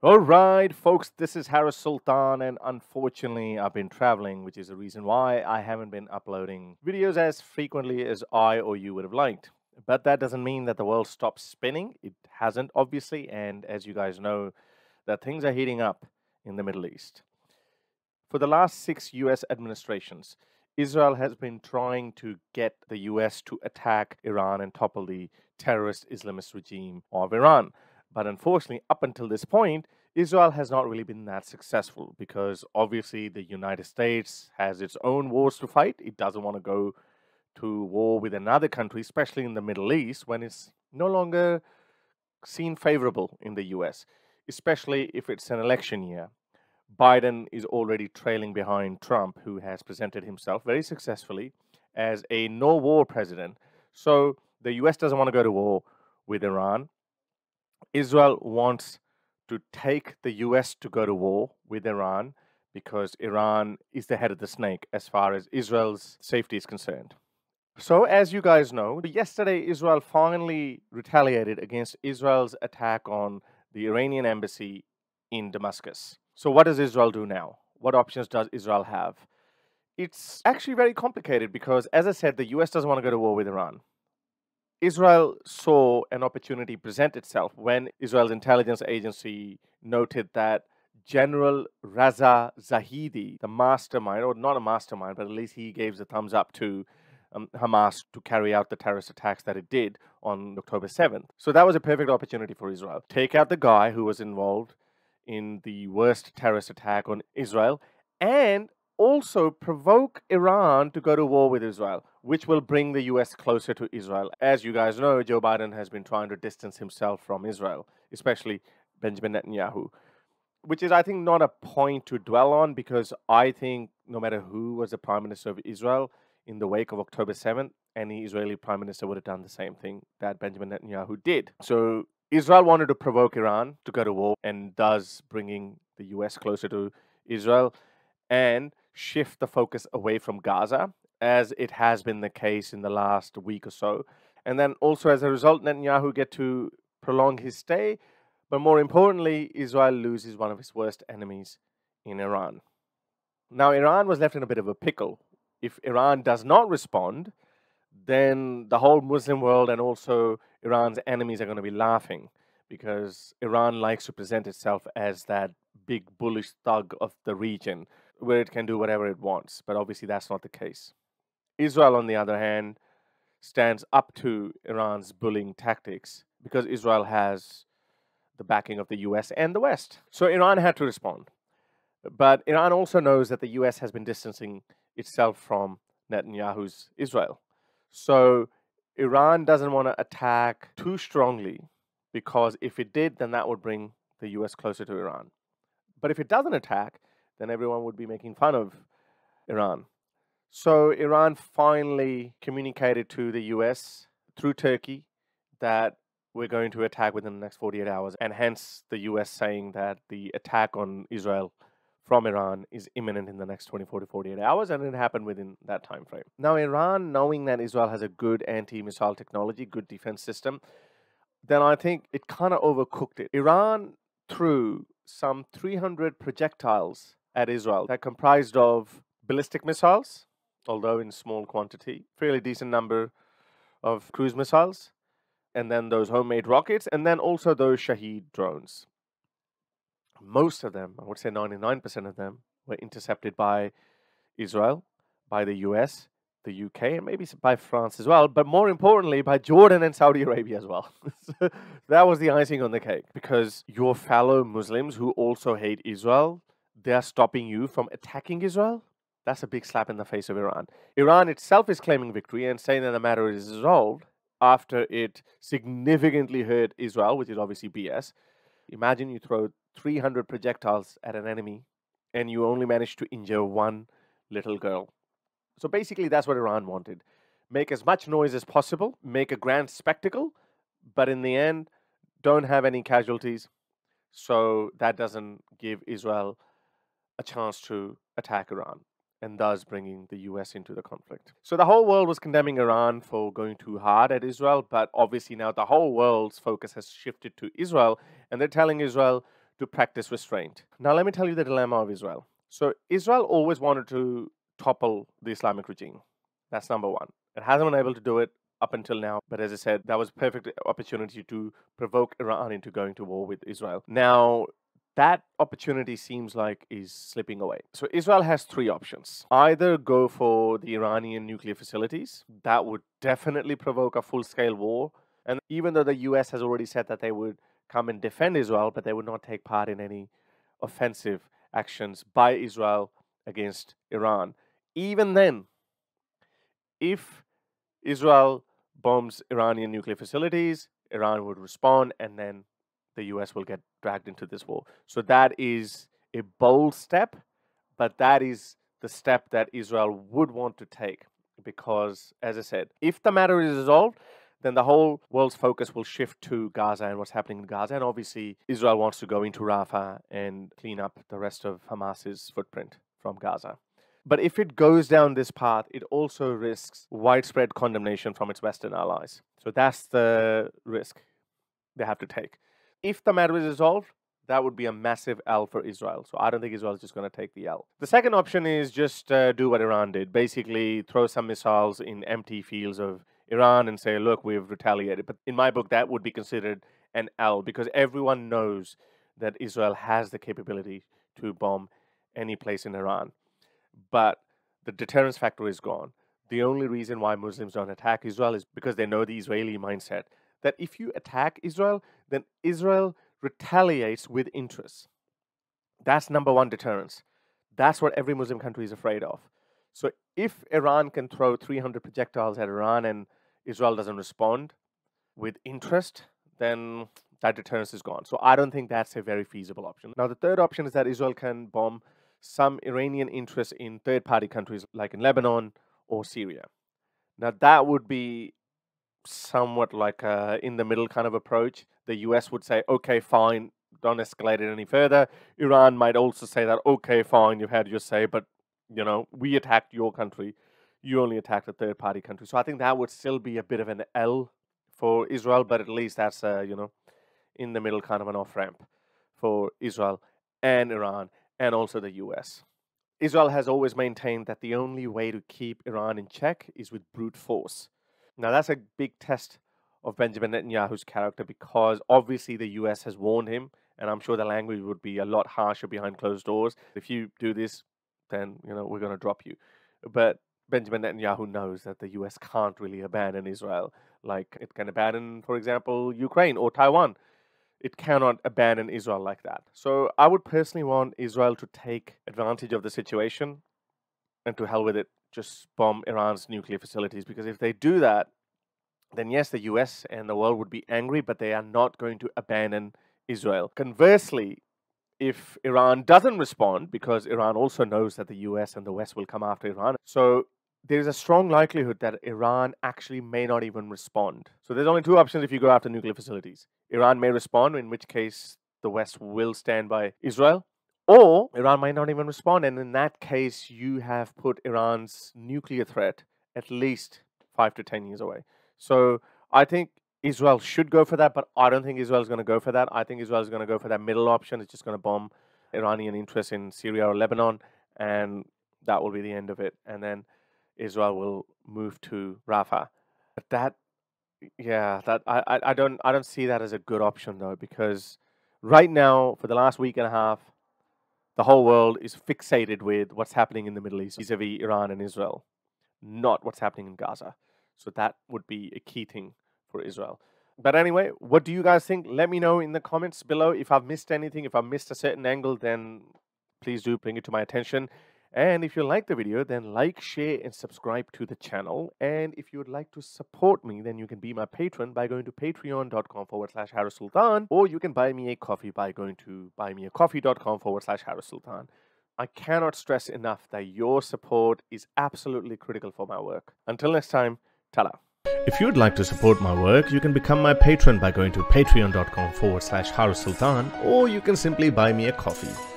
All right, folks, this is Harris Sultan, and unfortunately, I've been traveling, which is the reason why I haven't been uploading videos as frequently as I or you would have liked. But that doesn't mean that the world stops spinning. It hasn't, obviously, and as you guys know, that things are heating up in the Middle East. For the last 6 US administrations, Israel has been trying to get the US to attack Iran and topple the terrorist Islamist regime of Iran. But unfortunately, up until this point, Israel has not really been that successful because obviously the United States has its own wars to fight. It doesn't want to go to war with another country, especially in the Middle East, when it's no longer seen favorable in the US, especially if it's an election year. Biden is already trailing behind Trump, who has presented himself very successfully as a no war president. So the US doesn't want to go to war with Iran. Israel wants to take the US to go to war with Iran because Iran is the head of the snake as far as Israel's safety is concerned. So, as you guys know, yesterday Israel finally retaliated against Israel's attack on the Iranian embassy in Damascus. So, what does Israel do now? What options does Israel have? It's actually very complicated because, as I said, the US doesn't want to go to war with Iran. Israel saw an opportunity present itself when Israel's intelligence agency noted that General Raza Zahidi, the mastermind, or not a mastermind, but at least he gave the thumbs up to Hamas to carry out the terrorist attacks that it did on October 7th. So that was a perfect opportunity for Israel. Take out the guy who was involved in the worst terrorist attack on Israel and also provoke Iran to go to war with Israel, which will bring the US closer to Israel. As you guys know, Joe Biden has been trying to distance himself from Israel, especially Benjamin Netanyahu, which is, I think, not a point to dwell on because I think no matter who was the prime minister of Israel in the wake of October 7th, any Israeli prime minister would have done the same thing that Benjamin Netanyahu did. So Israel wanted to provoke Iran to go to war and thus bringing the US closer to Israel and shift the focus away from Gaza, as it has been the case in the last week or so. And then also as a result, Netanyahu get to prolong his stay, but more importantly, Israel loses one of its worst enemies in Iran. Now, Iran was left in a bit of a pickle. If Iran does not respond, then the whole Muslim world and also Iran's enemies are going to be laughing because Iran likes to present itself as that big bullish thug of the region where it can do whatever it wants. But obviously, that's not the case. Israel, on the other hand, stands up to Iran's bullying tactics because Israel has the backing of the US and the West. So Iran had to respond. But Iran also knows that the US has been distancing itself from Netanyahu's Israel. So Iran doesn't want to attack too strongly because if it did, then that would bring the US closer to Iran. But if it doesn't attack, then everyone would be making fun of Iran. So Iran finally communicated to the US through Turkey that we're going to attack within the next 48 hours, and hence the US saying that the attack on Israel from Iran is imminent in the next 24 to 48 hours, and it happened within that time frame. Now, Iran, knowing that Israel has a good anti-missile technology, good defense system, then I think it kind of overcooked it. Iran threw some 300 projectiles at Israel that comprised of ballistic missiles, although in small quantity, fairly decent number of cruise missiles, and then those homemade rockets, and then also those Shahed drones. Most of them, I would say 99% of them, were intercepted by Israel, by the US, the UK, and maybe by France as well, but more importantly, by Jordan and Saudi Arabia as well. That was the icing on the cake, because your fellow Muslims who also hate Israel, they're stopping you from attacking Israel. That's a big slap in the face of Iran. Iran itself is claiming victory and saying that the matter is resolved after it significantly hurt Israel, which is obviously BS. Imagine you throw 300 projectiles at an enemy and you only manage to injure one little girl. So basically, that's what Iran wanted. Make as much noise as possible, make a grand spectacle, but in the end, don't have any casualties. So that doesn't give Israel a chance to attack Iran, and thus bringing the US into the conflict. So the whole world was condemning Iran for going too hard at Israel, but obviously now the whole world's focus has shifted to Israel, and they're telling Israel to practice restraint. Now, let me tell you the dilemma of Israel. So, Israel always wanted to topple the Islamic regime. That's number one. It hasn't been able to do it up until now. But as I said, that was a perfect opportunity to provoke Iran into going to war with Israel. Now, that opportunity seems like is slipping away. So Israel has three options. Either go for the Iranian nuclear facilities. That would definitely provoke a full-scale war. And even though the US has already said that they would come and defend Israel, but they would not take part in any offensive actions by Israel against Iran. Even then, if Israel bombs Iranian nuclear facilities, Iran would respond, and then the US will get dragged into this war. So that is a bold step, but that is the step that Israel would want to take because, as I said, if the matter is resolved, then the whole world's focus will shift to Gaza and what's happening in Gaza. And obviously, Israel wants to go into Rafah and clean up the rest of Hamas's footprint from Gaza. But if it goes down this path, it also risks widespread condemnation from its Western allies. So that's the risk they have to take. If the matter is resolved, that would be a massive L for Israel. So I don't think Israel is just going to take the L. The second option is just do what Iran did. Basically, throw some missiles in empty fields of Iran and say, look, we've retaliated. But in my book, that would be considered an L because everyone knows that Israel has the capability to bomb any place in Iran. But the deterrence factor is gone. The only reason why Muslims don't attack Israel is because they know the Israeli mindset that if you attack Israel, then Israel retaliates with interest. That's number one deterrence. That's what every Muslim country is afraid of. So if Iran can throw 300 projectiles at Iran and Israel doesn't respond with interest, then that deterrence is gone. So I don't think that's a very feasible option. Now, the third option is that Israel can bomb some Iranian interests in third-party countries like in Lebanon or Syria. Now, that would be somewhat like a in-the-middle kind of approach. The US would say, okay, fine, don't escalate it any further. Iran might also say that, okay, fine, you've had your say, but, you know, we attacked your country. You only attacked a third-party country. So I think that would still be a bit of an L for Israel, but at least that's a, you know, in-the-middle kind of an off-ramp for Israel and Iran and also the US. Israel has always maintained that the only way to keep Iran in check is with brute force. Now, that's a big test of Benjamin Netanyahu's character because obviously the US has warned him, and I'm sure the language would be a lot harsher behind closed doors. If you do this, then, you know, we're going to drop you. But Benjamin Netanyahu knows that the US can't really abandon Israel like it can abandon, for example, Ukraine or Taiwan. It cannot abandon Israel like that. So I would personally want Israel to take advantage of the situation and to hell with it. Just bomb Iran's nuclear facilities, because if they do that, then yes, the US and the world would be angry, but they are not going to abandon Israel. Conversely, if Iran doesn't respond, because Iran also knows that the US and the West will come after Iran, so there is a strong likelihood that Iran actually may not even respond. So there's only two options if you go after nuclear facilities. Iran may respond, in which case the West will stand by Israel, or Iran might not even respond, and in that case, you have put Iran's nuclear threat at least 5 to 10 years away. So I think Israel should go for that, but I don't think Israel is going to go for that. I think Israel is going to go for that middle option. It's just going to bomb Iranian interests in Syria or Lebanon, and that will be the end of it. And then Israel will move to Rafah. But that, yeah, I don't see that as a good option though, because right now, for the last week and a half, the whole world is fixated with what's happening in the Middle East vis-a-vis Iran and Israel, not what's happening in Gaza. So that would be a key thing for Israel. But anyway, what do you guys think? Let me know in the comments below. If I've missed anything, if I've missed a certain angle, then please do bring it to my attention. And if you like the video, then like, share, and subscribe to the channel. And if you would like to support me, then you can be my patron by going to patreon.com/Harris Sultan, or you can buy me a coffee by going to buymeacoffee.com/Harris Sultan. I cannot stress enough that your support is absolutely critical for my work. Until next time, ta-da. If you'd like to support my work, you can become my patron by going to patreon.com/Harris Sultan, or you can simply buy me a coffee.